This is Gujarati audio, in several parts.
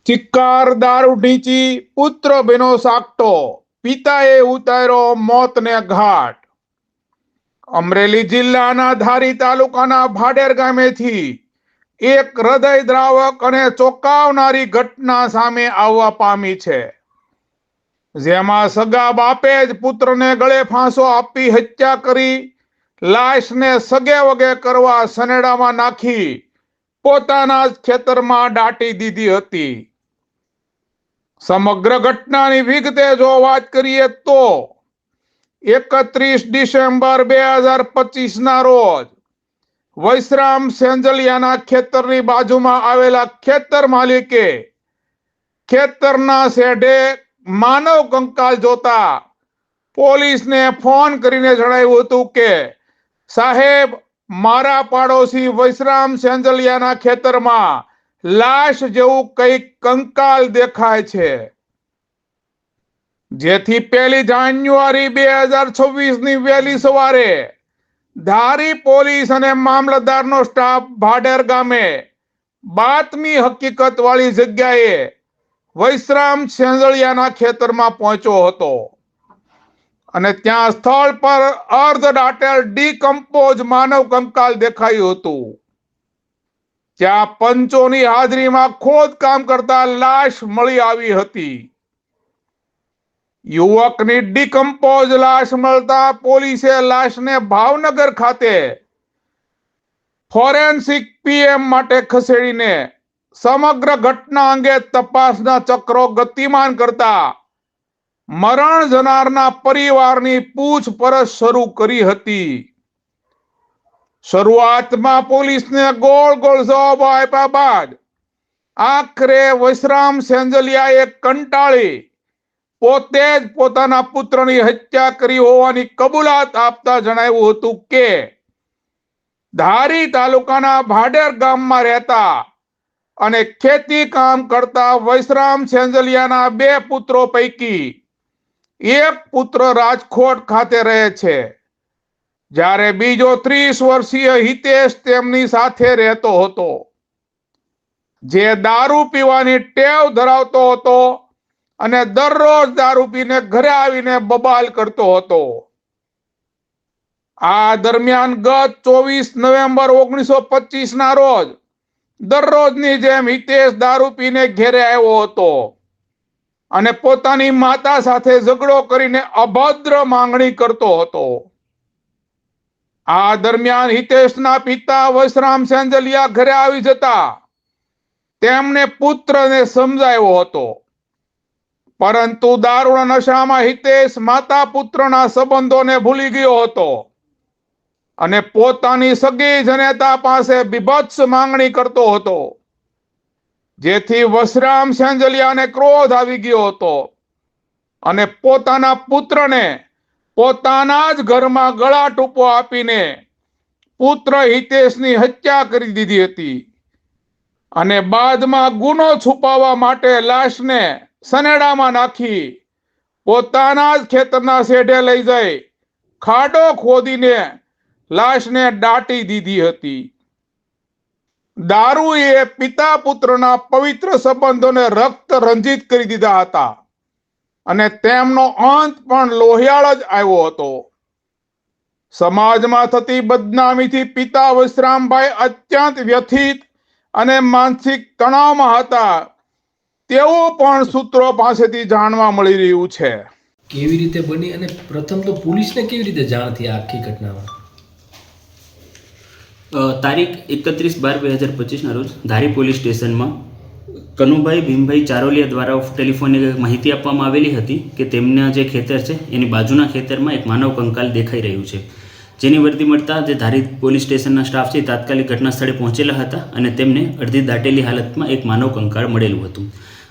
ચિક્કાર દારૂ ઢીંચી પુત્ર બેનો સાકટો, પિતાએ ઉતાર્યો મોતને ઘાટ। અમરેલી જિલ્લાના ધારી તાલુકાના ભાડેર ગામેથી એક હૃદયદ્રાવક અને ચોંકાવનારી ઘટના સામે આવવા પામી છે, જેમાં સગા બાપે જ પુત્રને ગળે ફાંસો આપી હત્યા કરી લાશને સગે વગે કરવા સનેડામાં નાખી પોતાના જ ખેતરમાં દાટી દીધી હતી। સમગ્ર ઘટનાની વિગતે જો વાત કરીએ તો 31 ડિસેમ્બર 2025 ના રોજ વૈશ્રામ સેંજલિયાના ખેતરની બાજુમાં આવેલા ખેતર માલિકે ખેતરના શેઢે માનવ કંકાલ જોતા પોલીસને ફોન કરીને જણાવ્યું હતું કે સાહેબ, મારા પાડોશી વૈશ્રામ સેંજલિયાના ખેતરમાં લાશ જેવું કંઈક કંકાલ દેખાય છે, જેથી 1 જાન્યુઆરી 2026 ની વહેલી સવારે ધારી પોલીસ અને મામલતદારનો સ્ટાફ ભાડેર ગામે બાતમી હકીકત વાળી જગ્યાએ વૈશ્રામ સેંજલિયાના ખેતરમાં પહોંચ્યો હતો અને ત્યાં સ્થળ પર અર્ધ દાટેલ ડીકમ્પોઝ માનવ કંકાલ દેખાયું હતું। ત્યાં પંચોની હાજરીમાં ખોદકામ કરતા લાશ મળી આવી હતી। યુવકની ડીકમ્પોઝ લાશ મળતા પોલીસે લાશને ભાવનગર ખાતે ફોરેન્સિક પીએમ માટે ખસેડીને સમગ્ર ઘટના અંગે તપાસના ચક્રો ગતિમાન કરતા મરણ જનારના પરિવારની પૂછપરછ શરૂ કરી હતી। શરૂઆતમાં પોલીસને ગોળ ગોળ જવાબ આપ્યા બાદ આખરે વૈશ્રામ સેંજલિયાએ કંટાળી પોતે જ પોતાના પુત્રની હત્યા કરી હોવાની કબૂલાત આપતા જણાવ્યું હતું કે ધારી તાલુકાના ભાડેર ગામમાં રહેતા અને ખેતી કામ કરતા વૈશ્રામ સેંજલિયાના 2 પુત્રો પૈકી એક પુત્ર રાજકોટ ખાતે રહે છે, જ્યારે બીજો 30 વર્ષીય હિતેશ તેમની સાથે રહેતો હતો, જે દારૂ પીવાની ટેવ ધરાવતો હતો અને દરરોજ દારૂ પીને ઘરે આવીને બબાલ કરતો હતો। આ દરમિયાન ગત 24 નવેમ્બર 1925 ના રોજ દરરોજની જેમ હિતેશ દારૂ પીને ઘેરે આવ્યો હતો અને પોતાની માતા સાથે ઝઘડો કરીને અભદ્ર માંગણી કરતો હતો। આ દરમિયાન હિતેશના પિતા વૈશ્રામ સેંજલિયા ઘરે આવી જતા તેમને પુત્રને સમજાવ્યો હતો, પરંતુ દારૂના નશામાં હિતેશ માતા પુત્રના સંબંધોને ભૂલી ગયો હતો અને પોતાની સગી જનેતા પાસે બીભત્સ માંગણી કરતો હતો, જેથી વૈશ્રામ સેંજલિયાને ક્રોધ આવી ગયો હતો અને પોતાના પુત્રને પોતાના જ ઘરમાં ગળા ટૂંપો આપીને પુત્ર હિતેશની હત્યા કરી દીધી હતી અને બાદમાં ગુનો છુપાવવા માટે લાશને સનેડામાં નાખી પોતાના જ ખેતરના શેઢે લઈ જઈ ખાડો ખોદીને લાશને દાટી દીધી હતી। દારૂએ પિતા પુત્રના પવિત્ર સંબંધોને રક્ત રંજિત કરી દીધા હતા અને તેમનો અંત પણ લોહિયાળ જ આવ્યો હતો। સમાજમાં થતી બદનામીથી પિતા વૈશ્રામભાઈ અત્યંત વ્યથિત અને માનસિક તણાવમાં હતા તેવું પણ સૂત્રો પાસેથી જાણવા મળી રહ્યું છે। કેવી રીતે બની અને પ્રથમ તો પોલીસને કેવી રીતે જાણ થઈ આ આખી ઘટનામાં? તારીખ 31/12/2025 ના રોજ ધારી પોલીસ સ્ટેશનમાં કનુભાઈ ભીમભાઈ ચારોલિયા દ્વારા ટેલિફોનિક માહિતી આપવામાં આવેલી હતી કે તેમના જે ખેતર છે એની બાજુના ખેતરમાં એક માનવ કંકાલ દેખાઈ રહ્યું છે, જેની વર્દી મળતા જે ધારી પોલીસ સ્ટેશનના સ્ટાફ છે તાત્કાલિક ઘટના સ્થળે પહોંચેલા હતા અને તેમને અડધી દાટેલી હાલતમાં એક માનવ કંકાળ મળેલું હતું।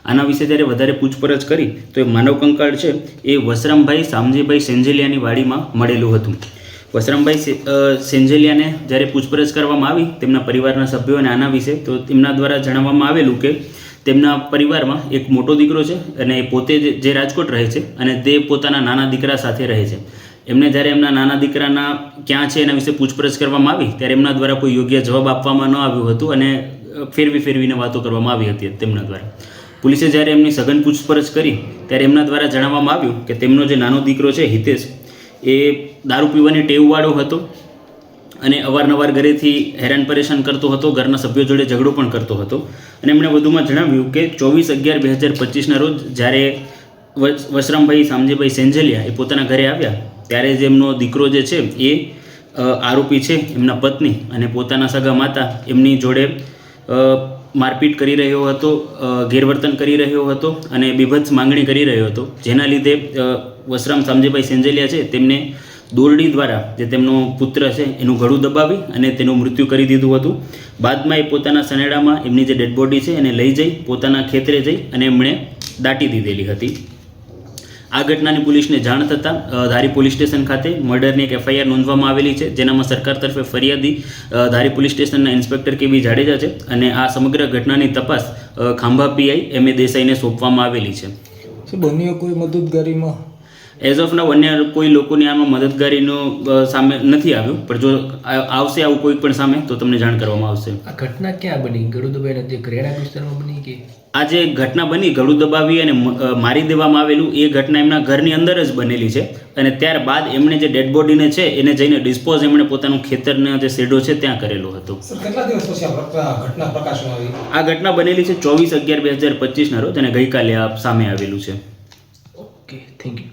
આના વિશે જ્યારે વધારે પૂછપરછ કરી તો એ માનવ કંકાળ છે એ વૈશ્રામભાઈ શામજીભાઈ સેંજલિયાની વાડીમાં મળેલું હતું। વૈશ્રામભાઈ સેંજલિયાને જ્યારે પૂછપરછ કરવામાં આવી તેમના પરિવારના સભ્યોને આના વિશે, તો તેમના દ્વારા જણાવવામાં આવેલું કે તેમના પરિવારમાં એક મોટો દીકરો છે અને એ પોતે જે રાજકોટ રહે છે અને તે પોતાના નાના દીકરા સાથે રહે છે। એમને જ્યારે એમના નાના દીકરાના ક્યાં છે એના વિશે પૂછપરછ કરવામાં આવી ત્યારે એમના દ્વારા કોઈ યોગ્ય જવાબ આપવામાં ન આવ્યું હતું અને ફેરવીને વાતો કરવામાં આવી હતી તેમના દ્વારા। પોલીસે જ્યારે એમની સઘન પૂછપરછ કરી ત્યારે એમના દ્વારા જણાવવામાં આવ્યું કે તેમનો જે નાનો દીકરો છે હિતેશ એ દારૂ પીવાની ટેવવાળો હતો અને અવારનવાર ઘરેથી હેરાન પરેશાન કરતો હતો, ઘરના સભ્યો જોડે ઝઘડો પણ કરતો હતો. અને એમણે વધુમાં જણાવ્યું કે 24/11/2025ના રોજ જ્યારે વશરામભાઈ શામજીભાઈ સેંજલિયા એ પોતાના ઘરે આવ્યા ત્યારે જ એમનો દીકરો જે છે એ આરોપી છે એમના પત્ની અને પોતાના સગા માતા એમની જોડે મારપીટ કરી રહ્યો હતો, ગેરવર્તન કરી રહ્યો હતો અને બીભત્સ માંગણી કરી રહ્યો હતો. જેના લીધે વશરામ શામજીભાઈ સેંજલિયા છે તેમને દોરડી દ્વારા જે તેમનો પુત્ર છે એનું ગળું દબાવી અને તેનું મૃત્યુ કરી દીધું હતું. બાદમાં એ પોતાના સનેડામાં એમની જે ડેડ બોડી છે એને લઈ જઈ પોતાના ખેતરે જઈ અને એમણે દાટી દીધેલી હતી. આ ઘટનાની પોલીસને જાણ થતાં ધારી પોલીસ સ્ટેશન ખાતે મર્ડરની એક FIR નોંધવામાં આવેલી છે, જેનામાં સરકાર તરફે ફરિયાદી ધારી પોલીસ સ્ટેશનના ઇન્સ્પેક્ટર KB જાડેજા છે અને આ સમગ્ર ઘટનાની તપાસ ખાંભા PI MA દેસાઈને સોંપવામાં આવેલી છે. બન્યો કોઈ મદદગારીમાં એઝ ઓફ નાઉ અન્ય કોઈ લોકોની આમાં મદદગારીનું સામે નથી આવ્યું, પણ જો આવશે આવું કોઈ પણ સામે તો તમને જાણ કરવામાં આવશે. આ ઘટના ક્યાં બની? ગળુદભાઈ જે રેડા વિસ્તારમાં બની કે આ જે ઘટના બની ગળું દબાવી અને મારી દેવામાં આવેલું એ ઘટના એમના ઘરની અંદર જ બનેલી છે અને ત્યારબાદ એમણે જે ડેડ બોડીને છે એને જઈને ડિસ્પોઝ એમણે પોતાનું ખેતરના જે શેડો છે ત્યાં કરેલો હતો. કેટલા દિવસ પછી ઘટના પ્રકાશમાં આવી? આ ઘટના બનેલી છે 24/11/2025ના રોજ અને ગઈકાલે આ સામે આવેલું છે. Okay, thank you.